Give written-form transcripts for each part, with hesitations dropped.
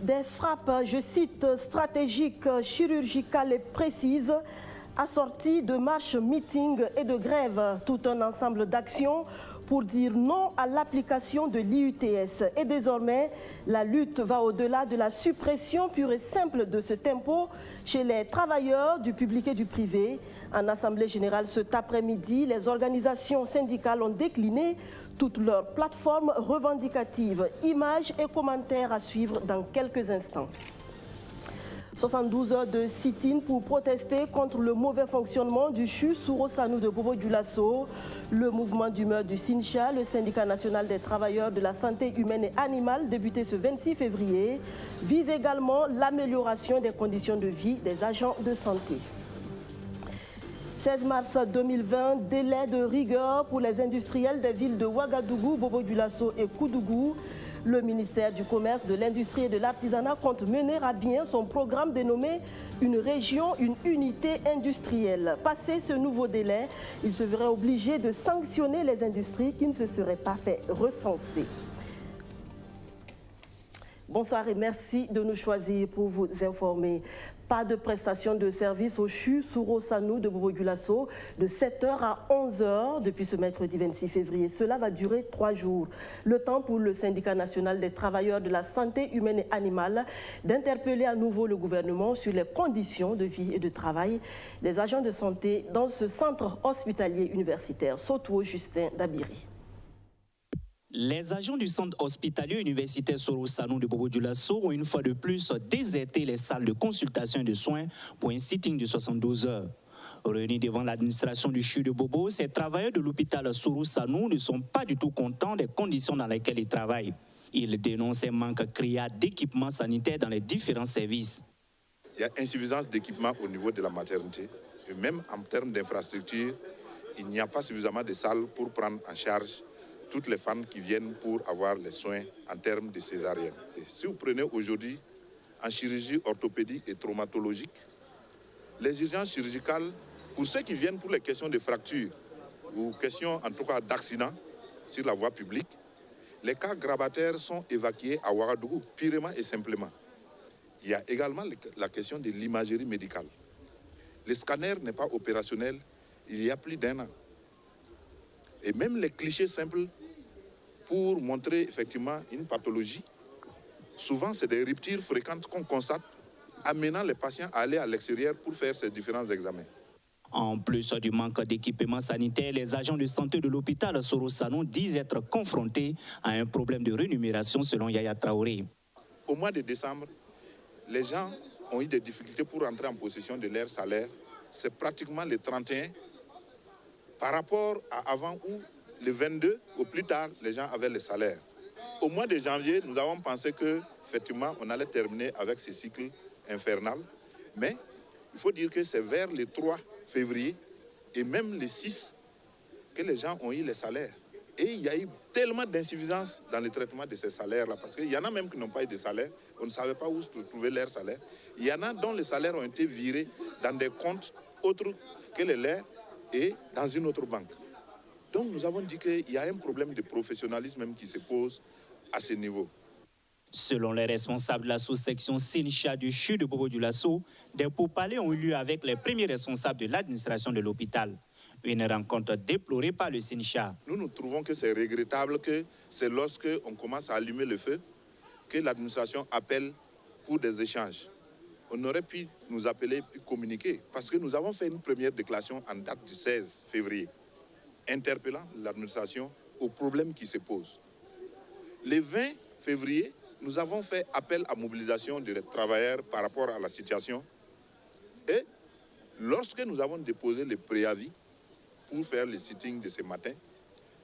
Des frappes, je cite, stratégiques, chirurgicales et précises, assorties de marches, meetings et de grèves. Tout un ensemble d'actions pour dire non à l'application de l'IUTS. Et désormais, la lutte va au-delà de la suppression pure et simple de cet impôt chez les travailleurs du public et du privé. En Assemblée générale cet après-midi, les organisations syndicales ont décliné toutes leurs plateformes revendicatives. Images et commentaires à suivre dans quelques instants. 72 heures de sit-in pour protester contre le mauvais fonctionnement du CHU Soro-Sanou de Bobo-Dioulasso. Le mouvement d'humeur du SYNCHA, le syndicat national des travailleurs de la santé humaine et animale, débuté ce 26 février, vise également l'amélioration des conditions de vie des agents de santé. 16 mars 2020, délai de rigueur pour les industriels des villes de Ouagadougou, Bobo-Dioulasso et Koudougou. Le ministère du Commerce, de l'Industrie et de l'Artisanat compte mener à bien son programme dénommé « Une région, une unité industrielle ». Passé ce nouveau délai, il se verrait obligé de sanctionner les industries qui ne se seraient pas fait recenser. Bonsoir et merci de nous choisir pour vous informer. Pas de prestation de service au CHU Soro-Sanou de Bobo-Dioulasso de 7h à 11h depuis ce mercredi 26 février. Cela va durer 3 jours. Le temps pour le syndicat national des travailleurs de la santé humaine et animale d'interpeller à nouveau le gouvernement sur les conditions de vie et de travail des agents de santé dans ce centre hospitalier universitaire. Sotuo Justin Dabiri. Les agents du centre hospitalier universitaire Soro-Sanou de Bobo-Dioulasso ont une fois de plus déserté les salles de consultation et de soins pour un sitting de 72 heures. Réunis devant l'administration du CHU de Bobo, ces travailleurs de l'hôpital Soro-Sanou ne sont pas du tout contents des conditions dans lesquelles ils travaillent. Ils dénoncent un manque criard d'équipements sanitaires dans les différents services. Il y a insuffisance d'équipements au niveau de la maternité. Et même en termes d'infrastructure, il n'y a pas suffisamment de salles pour prendre en charge toutes les femmes qui viennent pour avoir les soins en termes de césarienne. Et si vous prenez aujourd'hui en chirurgie orthopédique et traumatologique, les urgences chirurgicales, pour ceux qui viennent pour les questions de fractures ou questions en tout cas d'accidents sur la voie publique, les cas gravataires sont évacués à Ouagadougou, purement et simplement. Il y a également la question de l'imagerie médicale. Le scanner n'est pas opérationnel il y a plus d'1 an. Et même les clichés simples pour montrer effectivement une pathologie, souvent c'est des ruptures fréquentes qu'on constate, amenant les patients à aller à l'extérieur pour faire ces différents examens. En plus du manque d'équipements sanitaires, les agents de santé de l'hôpital Soro-Sanou disent être confrontés à un problème de rémunération selon Yaya Traoré. Au mois de décembre, les gens ont eu des difficultés pour entrer en possession de leur salaire. C'est pratiquement le 31 par rapport à avant où le 22 au plus tard, les gens avaient le salaire. Au mois de janvier, nous avons pensé qu'effectivement, on allait terminer avec ce cycle infernal. Mais il faut dire que c'est vers le 3 février et même le 6 que les gens ont eu les salaires. Et il y a eu tellement d'insuffisance dans le traitement de ces salaires-là, parce qu'il y en a même qui n'ont pas eu de salaire, on ne savait pas où se trouver leur salaire. Il y en a dont les salaires ont été virés dans des comptes autres que les leurs et dans une autre banque. Donc nous avons dit qu'il y a un problème de professionnalisme même qui se pose à ce niveau. Selon les responsables de la sous-section SYNCHA du CHU de Bobo-Dioulasso, des pourparlers ont eu lieu avec les premiers responsables de l'administration de l'hôpital. Une rencontre déplorée par le SYNCHA. Nous trouvons que c'est regrettable que c'est lorsque on commence à allumer le feu que l'administration appelle pour des échanges. On aurait pu nous appeler et communiquer parce que nous avons fait une première déclaration en date du 16 février, interpellant l'administration aux problèmes qui se posent. Le 20 février, nous avons fait appel à mobilisation des travailleurs par rapport à la situation. Et lorsque nous avons déposé le préavis pour faire le sitting de ce matin,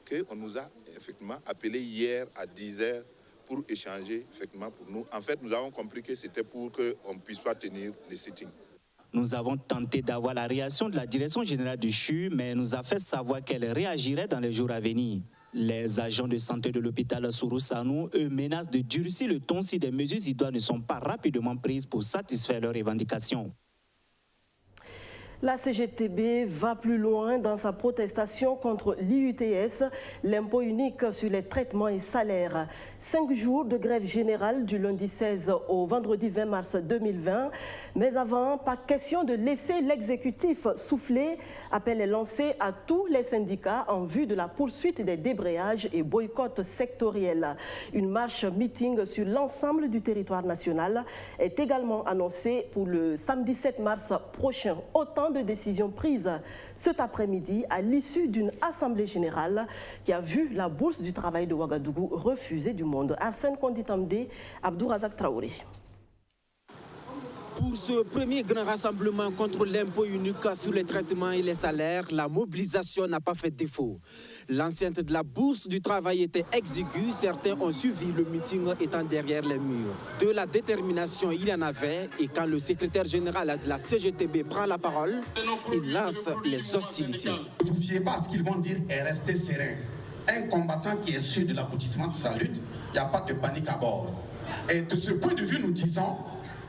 qu'on nous a effectivement appelé hier à 10h pour échanger effectivement pour nous. En fait, nous avons compris que c'était pour qu'on ne puisse pas tenir le sitting. Nous avons tenté d'avoir la réaction de la direction générale du CHU, mais nous a fait savoir qu'elle réagirait dans les jours à venir. Les agents de santé de l'hôpital Soro-Sanou, eux, menacent de durcir le ton si des mesures idoines ne sont pas rapidement prises pour satisfaire leurs revendications. La CGTB va plus loin dans sa protestation contre l'IUTS, l'impôt unique sur les traitements et salaires. 5 jours de grève générale du lundi 16 au vendredi 20 mars 2020. Mais avant, pas question de laisser l'exécutif souffler. Appel est lancé à tous les syndicats en vue de la poursuite des débrayages et boycotts sectoriels. Une marche-meeting sur l'ensemble du territoire national est également annoncée pour le samedi 7 mars prochain. Autant de décisions prises cet après-midi à l'issue d'une assemblée générale qui a vu la bourse du travail de Ouagadougou refusée du monde. Arsène Konditamde, Abdourazak Traoré. Pour ce premier grand rassemblement contre l'impôt unique sur les traitements et les salaires, la mobilisation n'a pas fait défaut. L'enceinte de la bourse du travail était exiguë. Certains ont suivi le meeting étant derrière les murs. De la détermination, il y en avait. Et quand le secrétaire général de la CGTB prend la parole, il lance les hostilités. Ne vous fiez pas à ce qu'ils vont dire et restez serein. Un combattant qui est sûr de l'aboutissement de sa lutte, il n'y a pas de panique à bord. Et de ce point de vue, nous disons,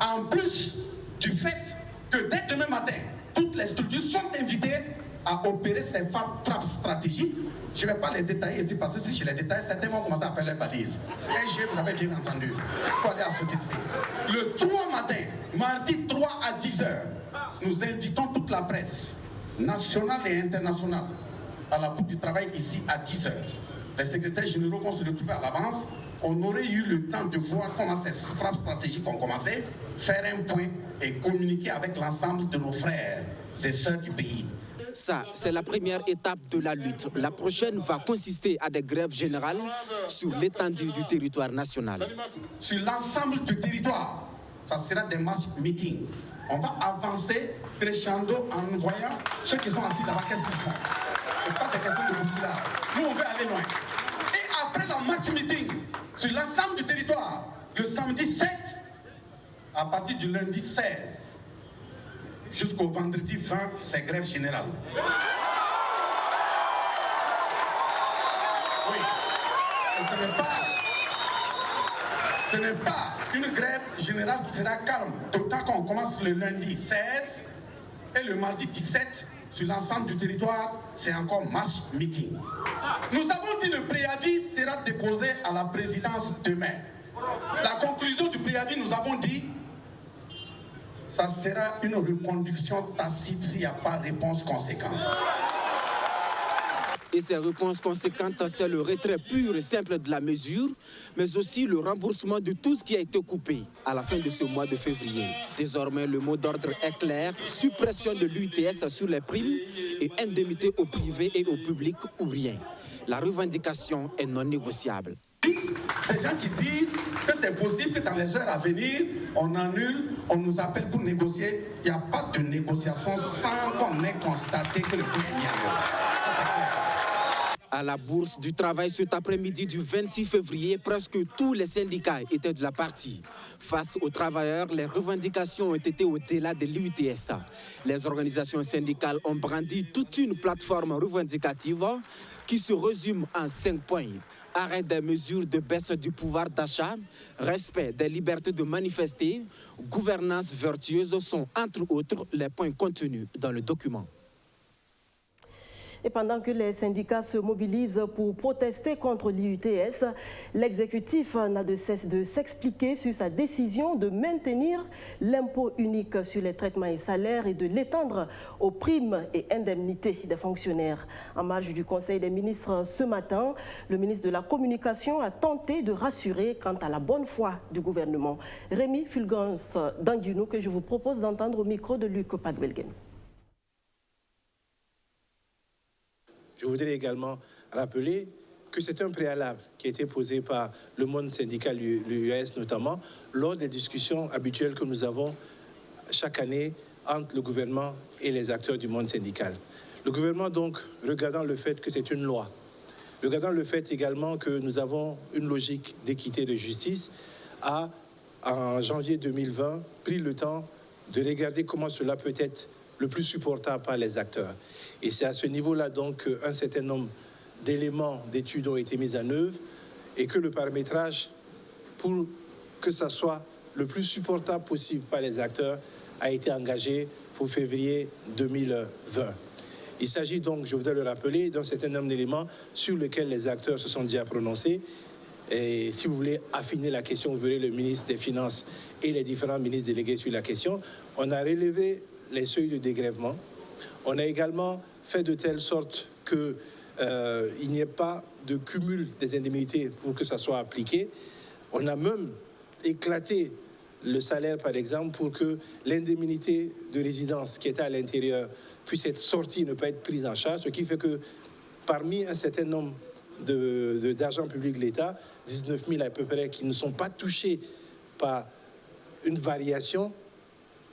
en plus du fait que dès demain matin, toutes les structures sont invitées à opérer ces frappes stratégiques. Je ne vais pas les détailler ici parce que si je les détaille, certains vont commencer à faire les balises. SG, vous avez bien entendu. Il faut aller à ce titre. Le 3 matin, mardi 3 à 10h, nous invitons toute la presse, nationale et internationale, à la boucle du travail ici à 10h. Les secrétaires généraux vont se retrouver à l'avance. On aurait eu le temps de voir comment ces frappes stratégiques ont commencé, faire un point et communiquer avec l'ensemble de nos frères et sœurs du pays. Ça, c'est la première étape de la lutte. La prochaine va consister à des grèves générales sur l'étendue du territoire national. Sur l'ensemble du territoire, ça sera des marches meetings. On va avancer crescendo en voyant ceux qui sont assis là-bas, qu'est-ce qu'ils font. Ce n'est pas des questions de bousculade. Nous, on veut aller loin. Et après la marche meeting, sur l'ensemble du territoire, le samedi 7, à partir du lundi 16, jusqu'au vendredi 20, c'est grève générale. Oui. Et ce n'est pas une grève générale qui sera calme, d'autant qu'on commence le lundi 16 et le mardi 17, sur l'ensemble du territoire, c'est encore marche meeting. Nous avons dit que le préavis sera déposé à la présidence demain. La conclusion du préavis, nous avons dit, ça sera une reconduction tacite s'il n'y a pas de réponse conséquente. Et ces réponses conséquentes, c'est le retrait pur et simple de la mesure, mais aussi le remboursement de tout ce qui a été coupé à la fin de ce mois de février. Désormais, le mot d'ordre est clair, suppression de l'UTS sur les primes et indemnité au privé et au public ou rien. La revendication est non négociable. Des gens qui disent que c'est possible que dans les heures à venir, on annule, on nous appelle pour négocier. Il n'y a pas de négociation sans qu'on ait constaté que le prix est mis à l'heure. À la Bourse du Travail cet après-midi du 26 février, presque tous les syndicats étaient de la partie. Face aux travailleurs, les revendications ont été au-delà de l'UTS. Les organisations syndicales ont brandi toute une plateforme revendicative qui se résume en 5 points. Arrêt des mesures de baisse du pouvoir d'achat, respect des libertés de manifester, gouvernance vertueuse sont entre autres les points contenus dans le document. Et pendant que les syndicats se mobilisent pour protester contre l'IUTS, l'exécutif n'a de cesse de s'expliquer sur sa décision de maintenir l'impôt unique sur les traitements et salaires et de l'étendre aux primes et indemnités des fonctionnaires. En marge du Conseil des ministres ce matin, le ministre de la Communication a tenté de rassurer quant à la bonne foi du gouvernement. Rémi Fulgence Danguinou, que je vous propose d'entendre au micro de Luc Padwelgen. Je voudrais également rappeler que c'est un préalable qui a été posé par le monde syndical, l'UES notamment, lors des discussions habituelles que nous avons chaque année entre le gouvernement et les acteurs du monde syndical. Le gouvernement, donc, regardant le fait que c'est une loi, regardant le fait également que nous avons une logique d'équité et de justice, a, en janvier 2020, pris le temps de regarder comment cela peut être le plus supportable par les acteurs. Et c'est à ce niveau-là donc qu'un certain nombre d'éléments d'études ont été mis en œuvre et que le paramétrage, pour que ça soit le plus supportable possible par les acteurs, a été engagé pour février 2020. Il s'agit donc, je voudrais le rappeler, d'un certain nombre d'éléments sur lesquels les acteurs se sont déjà prononcés. Et si vous voulez affiner la question, vous verrez le ministre des Finances et les différents ministres délégués sur la question. On a relevé les seuils de dégrèvement. On a également fait de telle sorte qu'il n'y ait pas de cumul des indemnités pour que ça soit appliqué. On a même éclaté le salaire, par exemple, pour que l'indemnité de résidence qui était à l'intérieur puisse être sortie, ne pas être prise en charge, ce qui fait que parmi un certain nombre d'agents publics de l'État, 19 000 à peu près, qui ne sont pas touchés par une variation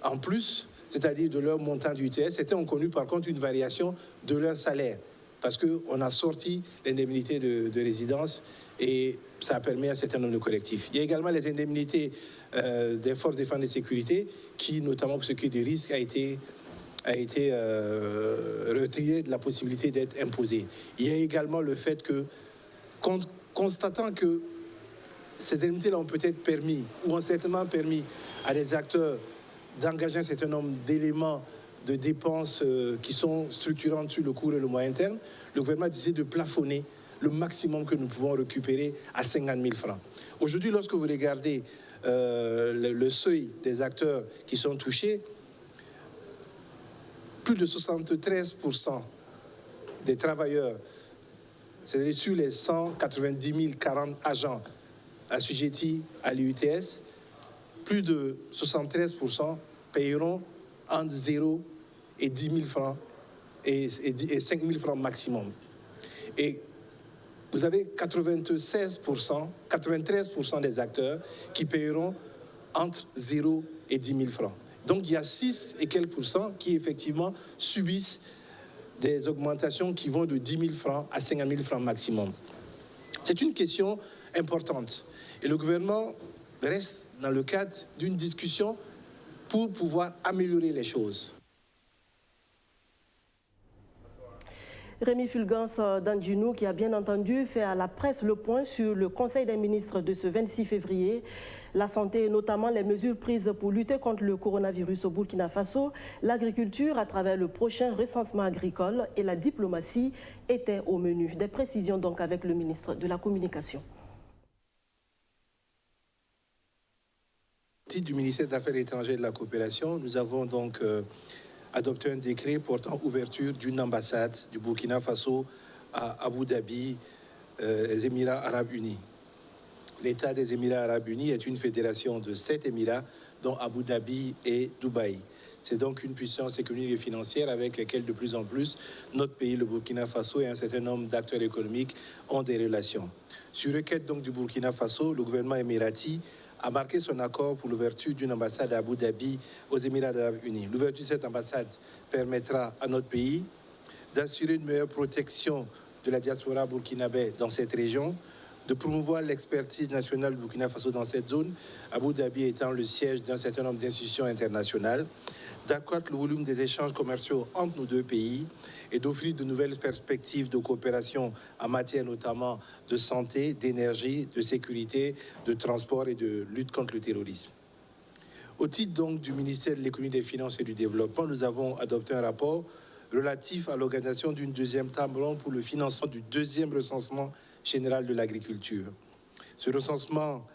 en plus, c'est-à-dire de leur montant du UTS, c'était ont connu par contre une variation de leur salaire, parce qu'on a sorti l'indemnité de résidence et ça a permis un certain nombre de collectifs. Il y a également les indemnités des forces de défense et de sécurité qui, notamment pour ce qui est du risque, a été retiré de la possibilité d'être imposé. Il y a également le fait que, constatant que ces indemnités-là ont peut-être permis, ou ont certainement permis à des acteurs d'engager un certain nombre d'éléments de dépenses qui sont structurantes sur le court et le moyen terme, le gouvernement a décidé de plafonner le maximum que nous pouvons récupérer à 50 000 francs. Aujourd'hui, lorsque vous regardez le seuil des acteurs qui sont touchés, plus de 73% des travailleurs, c'est-à-dire sur les 190 040 agents assujettis à l'IUTS, plus de 73% payeront entre 0 et 10 000 francs et 5 000 francs maximum. Et vous avez 93% des acteurs qui payeront entre 0 et 10 000 francs. Donc il y a 6 et quelques pourcents qui effectivement subissent des augmentations qui vont de 10 000 francs à 50 000 francs maximum. C'est une question importante. Et le gouvernement reste dans le cadre d'une discussion pour pouvoir améliorer les choses. Rémi Fulgence Dandjinou, qui a bien entendu fait à la presse le point sur le Conseil des ministres de ce 26 février. La santé et notamment les mesures prises pour lutter contre le coronavirus au Burkina Faso, l'agriculture à travers le prochain recensement agricole et la diplomatie étaient au menu. Des précisions donc avec le ministre de la Communication. Au titre du ministère des Affaires étrangères et de la coopération, nous avons donc adopté un décret portant ouverture d'une ambassade du Burkina Faso à Abu Dhabi, les Émirats arabes unis. L'État des Émirats arabes unis est une fédération de 7 Émirats, dont Abu Dhabi et Dubaï. C'est donc une puissance économique et financière avec laquelle de plus en plus notre pays, le Burkina Faso, et un certain nombre d'acteurs économiques ont des relations. Sur requête donc du Burkina Faso, le gouvernement émirati a marqué son accord pour l'ouverture d'une ambassade à Abu Dhabi aux Émirats arabes unis. L'ouverture de cette ambassade permettra à notre pays d'assurer une meilleure protection de la diaspora burkinabé dans cette région, de promouvoir l'expertise nationale du Burkina Faso dans cette zone, Abu Dhabi étant le siège d'un certain nombre d'institutions internationales, d'accroître le volume des échanges commerciaux entre nos deux pays et d'offrir de nouvelles perspectives de coopération en matière notamment de santé, d'énergie, de sécurité, de transport et de lutte contre le terrorisme. Au titre donc du ministère de l'économie, des finances et du développement, nous avons adopté un rapport relatif à l'organisation d'une deuxième table ronde pour le financement du deuxième recensement général de l'agriculture. Ce recensement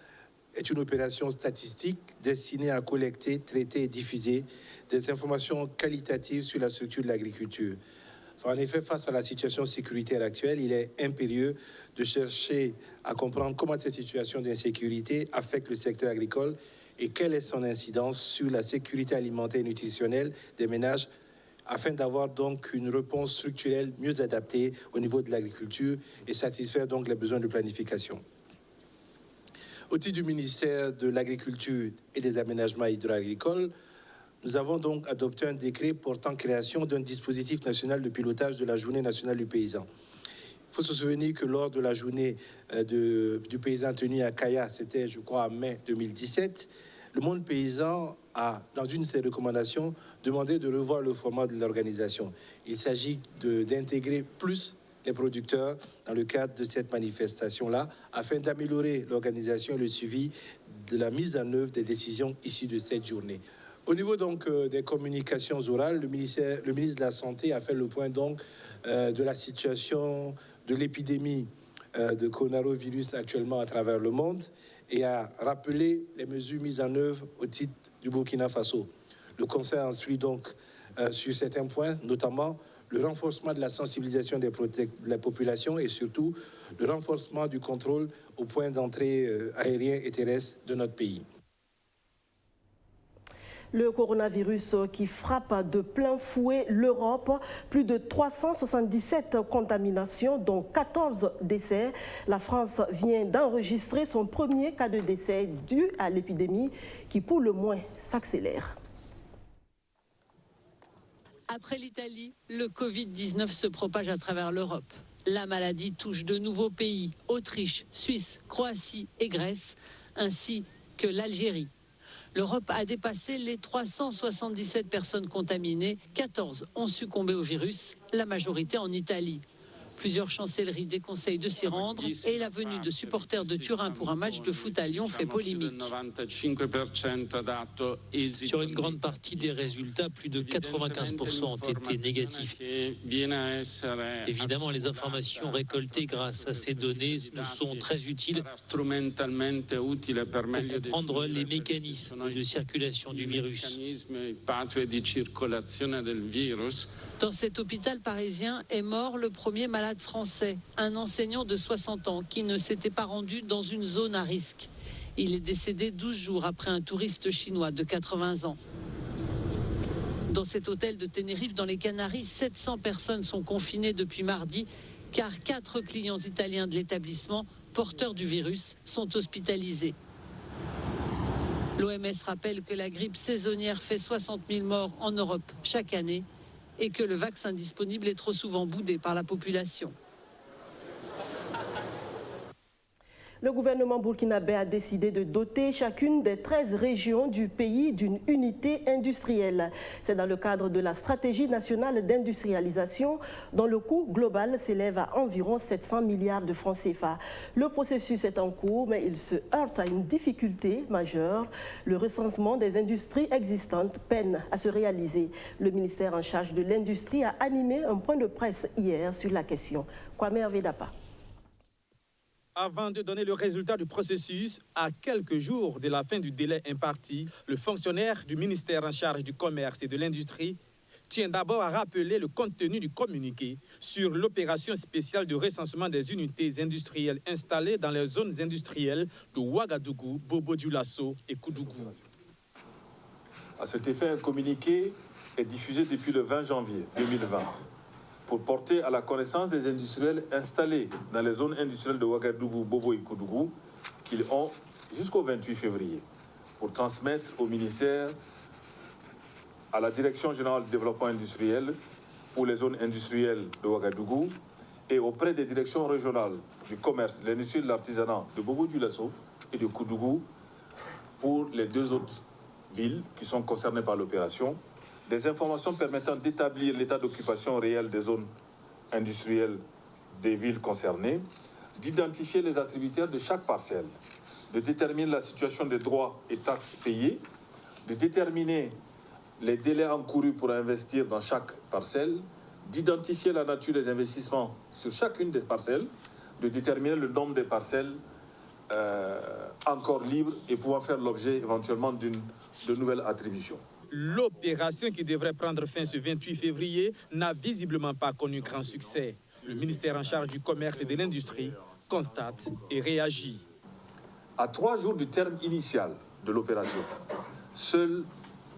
est une opération statistique destinée à collecter, traiter et diffuser des informations qualitatives sur la structure de l'agriculture. En effet, face à la situation sécuritaire actuelle, il est impérieux de chercher à comprendre comment cette situation d'insécurité affecte le secteur agricole et quelle est son incidence sur la sécurité alimentaire et nutritionnelle des ménages, afin d'avoir donc une réponse structurelle mieux adaptée au niveau de l'agriculture et satisfaire donc les besoins de planification. Au titre du ministère de l'Agriculture et des Aménagements hydro-agricoles, nous avons donc adopté un décret portant création d'un dispositif national de pilotage de la Journée nationale du paysan. Il faut se souvenir que lors de la journée du paysan tenue à Kaya, c'était je crois en mai 2017, le monde paysan a, dans une de ses recommandations, demandé de revoir le format de l'organisation. Il s'agit d'intégrer plus les producteurs dans le cadre de cette manifestation-là, afin d'améliorer l'organisation et le suivi de la mise en œuvre des décisions issues de cette journée. Au niveau donc des communications orales, le ministre de la Santé a fait le point donc de la situation de l'épidémie de coronavirus actuellement à travers le monde et a rappelé les mesures mises en œuvre au titre du Burkina Faso. Le Conseil instruit donc sur certains points, notamment le renforcement de la sensibilisation de la population et surtout le renforcement du contrôle aux points d'entrée aériens et terrestres de notre pays. Le coronavirus qui frappe de plein fouet l'Europe, plus de 377 contaminations, dont 14 décès. La France vient d'enregistrer son premier cas de décès dû à l'épidémie qui, pour le moins, s'accélère. Après l'Italie, le Covid-19 se propage à travers l'Europe. La maladie touche de nouveaux pays, Autriche, Suisse, Croatie et Grèce, ainsi que l'Algérie. L'Europe a dépassé les 377 personnes contaminées. 14 ont succombé au virus, la majorité en Italie. Plusieurs chancelleries déconseillent de s'y rendre et la venue de supporters de Turin pour un match de foot à Lyon fait polémique. Sur une grande partie des résultats, plus de 95% ont été négatifs. Évidemment, les informations récoltées grâce à ces données nous sont très utiles pour comprendre les mécanismes de circulation du virus. Dans cet hôpital parisien est mort le premier malade français, un enseignant de 60 ans qui ne s'était pas rendu dans une zone à risque. Il est décédé 12 jours après un touriste chinois de 80 ans. Dans cet hôtel de Tenerife, dans les Canaries, 700 personnes sont confinées depuis mardi, car 4 clients italiens de l'établissement, porteurs du virus, sont hospitalisés. L'OMS rappelle que la grippe saisonnière fait 60 000 morts en Europe chaque année et que le vaccin disponible est trop souvent boudé par la population. Le gouvernement burkinabé a décidé de doter chacune des 13 régions du pays d'une unité industrielle. C'est dans le cadre de la stratégie nationale d'industrialisation dont le coût global s'élève à environ 700 milliards de francs CFA. Le processus est en cours, mais il se heurte à une difficulté majeure. Le recensement des industries existantes peine à se réaliser. Le ministère en charge de l'industrie a animé un point de presse hier sur la question. Kwame Hervé-Dapa. Avant de donner le résultat du processus, à quelques jours de la fin du délai imparti, le fonctionnaire du ministère en charge du commerce et de l'industrie tient d'abord à rappeler le contenu du communiqué sur l'opération spéciale de recensement des unités industrielles installées dans les zones industrielles de Ouagadougou, Bobo-Dioulasso et Koudougou. À cet effet, un communiqué est diffusé depuis le 20 janvier 2020. Pour porter à la connaissance des industriels installés dans les zones industrielles de Ouagadougou, Bobo et Koudougou qu'ils ont jusqu'au 28 février pour transmettre au ministère, à la Direction générale du développement industriel pour les zones industrielles de Ouagadougou et auprès des directions régionales du commerce, de l'industrie et de l'artisanat de Bobo-Dioulasso et de Koudougou pour les 2 autres villes qui sont concernées par l'opération, des informations permettant d'établir l'état d'occupation réel des zones industrielles des villes concernées, d'identifier les attributaires de chaque parcelle, de déterminer la situation des droits et taxes payés, de déterminer les délais encourus pour investir dans chaque parcelle, d'identifier la nature des investissements sur chacune des parcelles, de déterminer le nombre des parcelles encore libres et pouvant faire l'objet éventuellement de nouvelles attributions. L'opération qui devrait prendre fin ce 28 février n'a visiblement pas connu grand succès. Le ministère en charge du commerce et de l'industrie constate et réagit. À 3 jours du terme initial de l'opération, seuls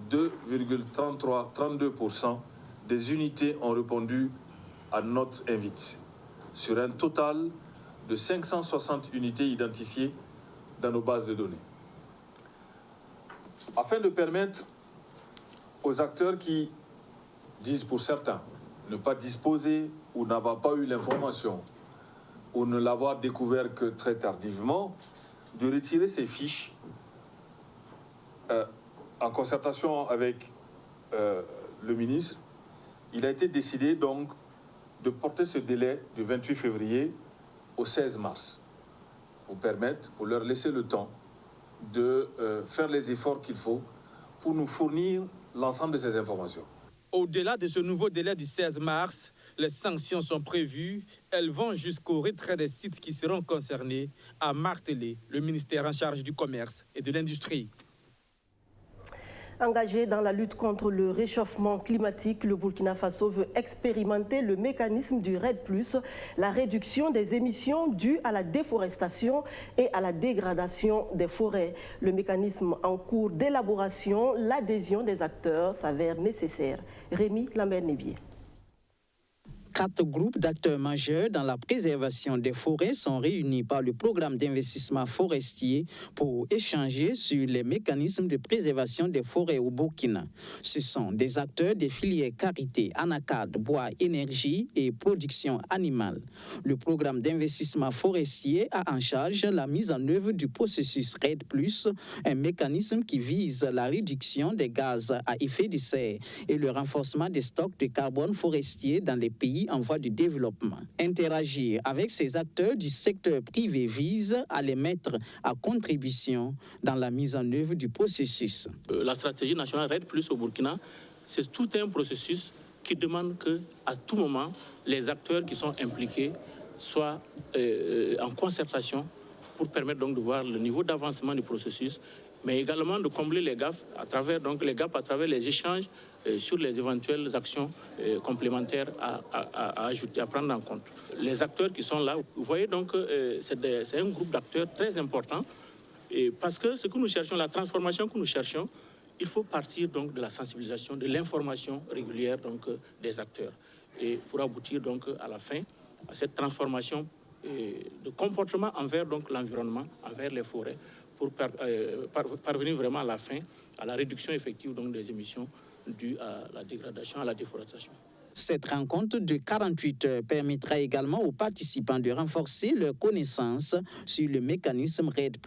2,32% des unités ont répondu à notre invite, sur un total de 560 unités identifiées dans nos bases de données. Afin de permettre aux acteurs qui disent pour certains ne pas disposer ou n'avoir pas eu l'information ou ne l'avoir découvert que très tardivement, de retirer ces fiches en concertation avec le ministre. Il a été décidé donc de porter ce délai du 28 février au 16 mars pour leur laisser le temps de faire les efforts qu'il faut pour nous fournir l'ensemble de ces informations. Au-delà de ce nouveau délai du 16 mars, les sanctions sont prévues. Elles vont jusqu'au retrait des sites qui seront concernés, a martelé le ministère en charge du commerce et de l'industrie. Engagé dans la lutte contre le réchauffement climatique, le Burkina Faso veut expérimenter le mécanisme du REDD+, la réduction des émissions dues à la déforestation et à la dégradation des forêts. Le mécanisme en cours d'élaboration, l'adhésion des acteurs s'avère nécessaire. Rémi Lambert-Nébier. 4 groupes d'acteurs majeurs dans la préservation des forêts sont réunis par le programme d'investissement forestier pour échanger sur les mécanismes de préservation des forêts au Burkina. Ce sont des acteurs des filières carité, anacarde, bois, énergie et production animale. Le programme d'investissement forestier a en charge la mise en œuvre du processus REDD+, un mécanisme qui vise la réduction des gaz à effet de serre et le renforcement des stocks de carbone forestier dans les pays en voie de développement. Interagir avec ces acteurs du secteur privé vise à les mettre à contribution dans la mise en œuvre du processus. La stratégie nationale REDD+ au Burkina, c'est tout un processus qui demande qu'à tout moment, les acteurs qui sont impliqués soient en concertation pour permettre donc de voir le niveau d'avancement du processus, mais également de combler les gaps à travers les échanges sur les éventuelles actions complémentaires à ajouter, à prendre en compte. Les acteurs qui sont là, vous voyez donc, c'est un groupe d'acteurs très important, et parce que ce que nous cherchons, la transformation que nous cherchons, il faut partir donc de la sensibilisation, de l'information régulière donc des acteurs, et pour aboutir donc à la fin à cette transformation de comportement envers donc l'environnement, envers les forêts, pour parvenir vraiment à la fin, à la réduction effective donc des émissions dues à la dégradation, à la déforestation. Cette rencontre de 48 heures permettra également aux participants de renforcer leurs connaissances sur le mécanisme REDD+.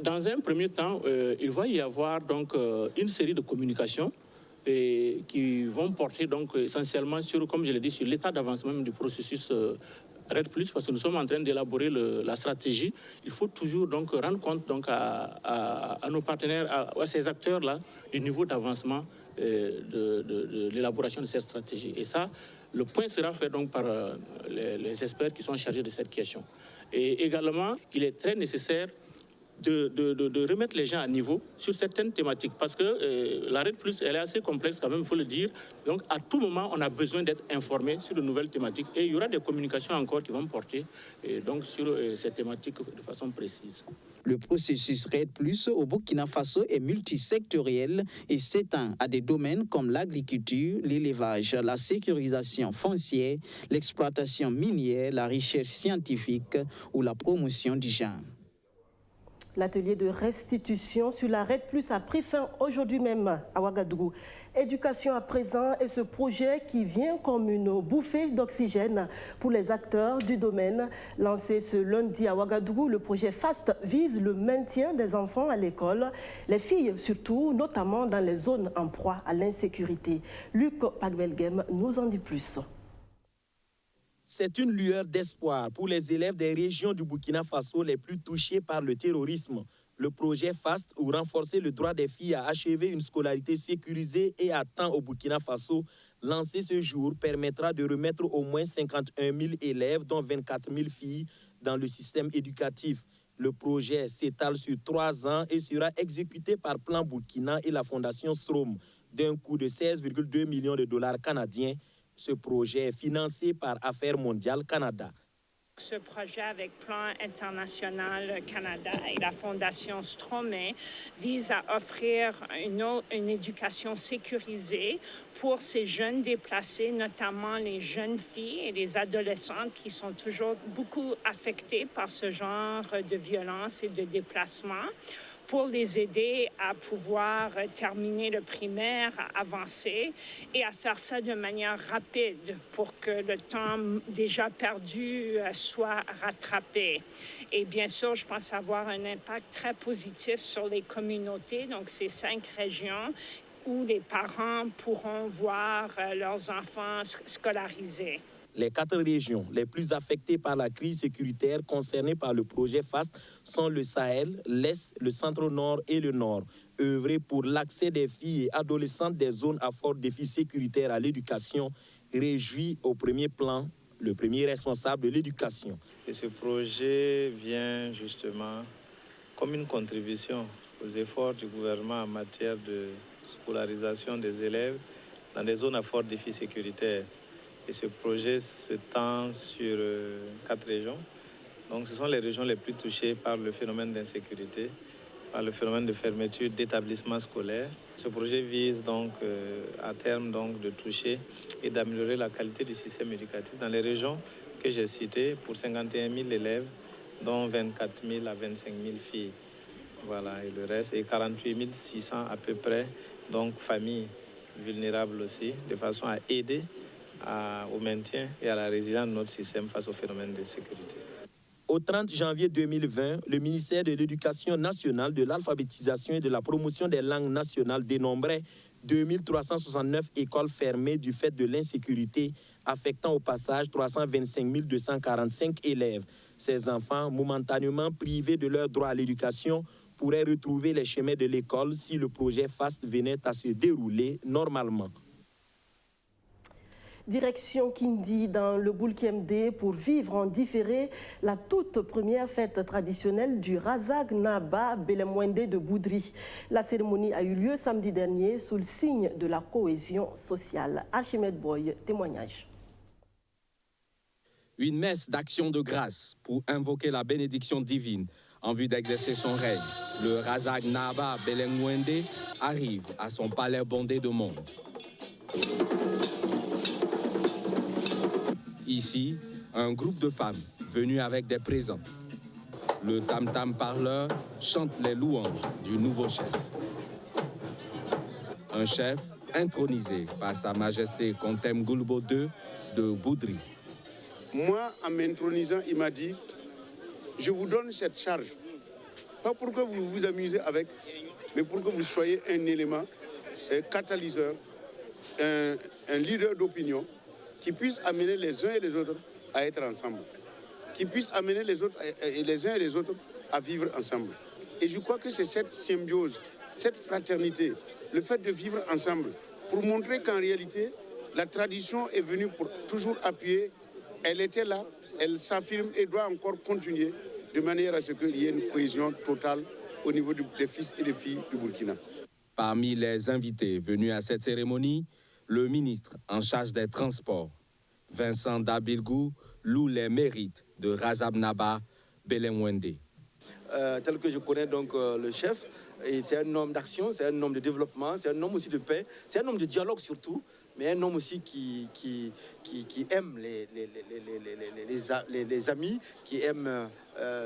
Dans un premier temps, il va y avoir donc une série de communications qui vont porter donc essentiellement sur, comme je l'ai dit, sur l'état d'avancement du processus REDD+, parce que nous sommes en train d'élaborer la stratégie. Il faut toujours donc rendre compte donc à nos partenaires, à ces acteurs-là, du niveau d'avancement de l'élaboration de cette stratégie. Et ça, le point sera fait donc par les experts qui sont chargés de cette question. Et également, il est très nécessaire de remettre les gens à niveau sur certaines thématiques, parce que la REDD+, elle est assez complexe quand même, il faut le dire. Donc à tout moment, on a besoin d'être informé sur de nouvelles thématiques, et il y aura des communications encore qui vont porter donc sur ces thématiques de façon précise. Le processus REDD+ au Burkina Faso est multisectoriel et s'étend à des domaines comme l'agriculture, l'élevage, la sécurisation foncière, l'exploitation minière, la recherche scientifique ou la promotion du genre. L'atelier de restitution sur la REDD+ a pris fin aujourd'hui même à Ouagadougou. Éducation à présent est ce projet qui vient comme une bouffée d'oxygène pour les acteurs du domaine. Lancé ce lundi à Ouagadougou, le projet FAST vise le maintien des enfants à l'école, les filles surtout, notamment dans les zones en proie à l'insécurité. Luc Paguelguem nous en dit plus. C'est une lueur d'espoir pour les élèves des régions du Burkina Faso les plus touchées par le terrorisme. Le projet FAST, ou renforcer le droit des filles à achever une scolarité sécurisée et à temps au Burkina Faso, lancé ce jour, permettra de remettre au moins 51 000 élèves, dont 24 000 filles, dans le système éducatif. Le projet s'étale sur 3 ans et sera exécuté par Plan Burkina et la Fondation SROM, d'un coût de 16,2 millions de dollars canadiens. Ce projet est financé par Affaires mondiales Canada. Ce projet avec Plan International Canada et la Fondation Stromae vise à offrir une éducation sécurisée pour ces jeunes déplacés, notamment les jeunes filles et les adolescentes qui sont toujours beaucoup affectées par ce genre de violence et de déplacement, pour les aider à pouvoir terminer le primaire, à avancer et à faire ça de manière rapide pour que le temps déjà perdu soit rattrapé. Et bien sûr, je pense avoir un impact très positif sur les communautés, donc ces 5 régions où les parents pourront voir leurs enfants scolarisés. Les 4 régions les plus affectées par la crise sécuritaire concernées par le projet FAST sont le Sahel, l'Est, le Centre-Nord et le Nord. œuvrer pour l'accès des filles et adolescentes des zones à fort défi sécuritaire à l'éducation réjouit au premier plan le premier responsable de l'éducation. Et ce projet vient justement comme une contribution aux efforts du gouvernement en matière de scolarisation des élèves dans des zones à fort défi sécuritaire. Et ce projet se tend sur 4 régions. Donc ce sont les régions les plus touchées par le phénomène d'insécurité, par le phénomène de fermeture d'établissements scolaires. Ce projet vise donc à terme donc, de toucher et d'améliorer la qualité du système éducatif dans les régions que j'ai citées pour 51 000 élèves, dont 24 000 à 25 000 filles. Voilà, et le reste, et 48 600 à peu près, donc familles vulnérables aussi, de façon à aider au maintien et à la résilience de notre système face au phénomène de sécurité. Au 30 janvier 2020, le ministère de l'Éducation nationale, de l'alphabétisation et de la promotion des langues nationales dénombrait 2369 écoles fermées du fait de l'insécurité, affectant au passage 325 245 élèves. Ces enfants, momentanément privés de leur droit à l'éducation, pourraient retrouver les chemins de l'école si le projet FAST venait à se dérouler normalement. Direction Kindi dans le Boulkiemde pour vivre en différé la toute première fête traditionnelle du Razag Naba Belemwende de Boudri. La cérémonie a eu lieu samedi dernier sous le signe de la cohésion sociale. Archimède Boy, témoignage. Une messe d'action de grâce pour invoquer la bénédiction divine en vue d'exercer son règne. Le Razag Naba Belemwende arrive à son palais bondé de monde. Ici, un groupe de femmes venues avec des présents. Le tam-tam parleur chante les louanges du nouveau chef. Un chef intronisé par Sa Majesté Kontem Goulbo II de Boudri. Moi, en m'intronisant, il m'a dit, je vous donne cette charge, pas pour que vous vous amusez avec, mais pour que vous soyez un élément, un catalyseur, un leader d'opinion, qui puisse amener les uns et les autres à être ensemble, qui puisse amener les uns et les autres à vivre ensemble. Et je crois que c'est cette symbiose, cette fraternité, le fait de vivre ensemble, pour montrer qu'en réalité, la tradition est venue pour toujours appuyer, elle était là, elle s'affirme et doit encore continuer de manière à ce qu'il y ait une cohésion totale au niveau des fils et des filles du Burkina. Parmi les invités venus à cette cérémonie, le ministre en charge des Transports, Vincent Dabilgou, loue les mérites de Razag Naba Belemwende. Tel que je connais donc le chef, c'est un homme d'action, c'est un homme de développement, c'est un homme aussi de paix, c'est un homme de dialogue surtout, mais un homme aussi qui aime les amis, qui aime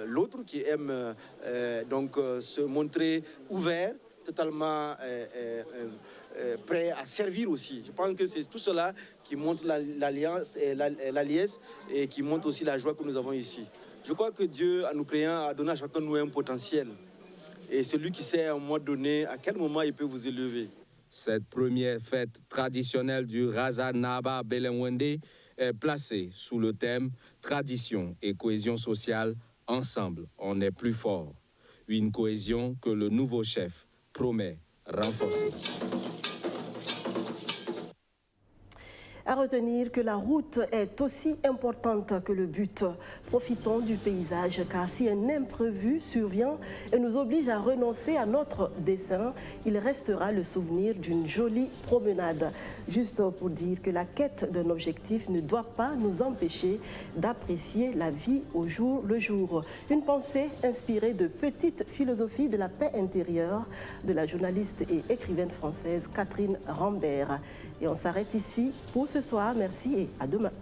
l'autre, qui aime donc se montrer ouvert, totalement prêt à servir aussi. Je pense que c'est tout cela qui montre l'alliance et la liesse et qui montre aussi la joie que nous avons ici. Je crois que Dieu, en nous créant, a donné à chacun de nous un potentiel. Et celui qui sait à un moment donné à quel moment il peut vous élever. Cette première fête traditionnelle du Razag Naba Belemwende est placée sous le thème « Tradition et cohésion sociale, ensemble, on est plus fort ». Une cohésion que le nouveau chef promet renforcer. À retenir que la route est aussi importante que le but. Profitons du paysage, car si un imprévu survient et nous oblige à renoncer à notre dessein, il restera le souvenir d'une jolie promenade. Juste pour dire que la quête d'un objectif ne doit pas nous empêcher d'apprécier la vie au jour le jour. Une pensée inspirée de petites philosophies de la paix intérieure de la journaliste et écrivaine française Catherine Rambert. Et on s'arrête ici pour ce soir. Merci et à demain.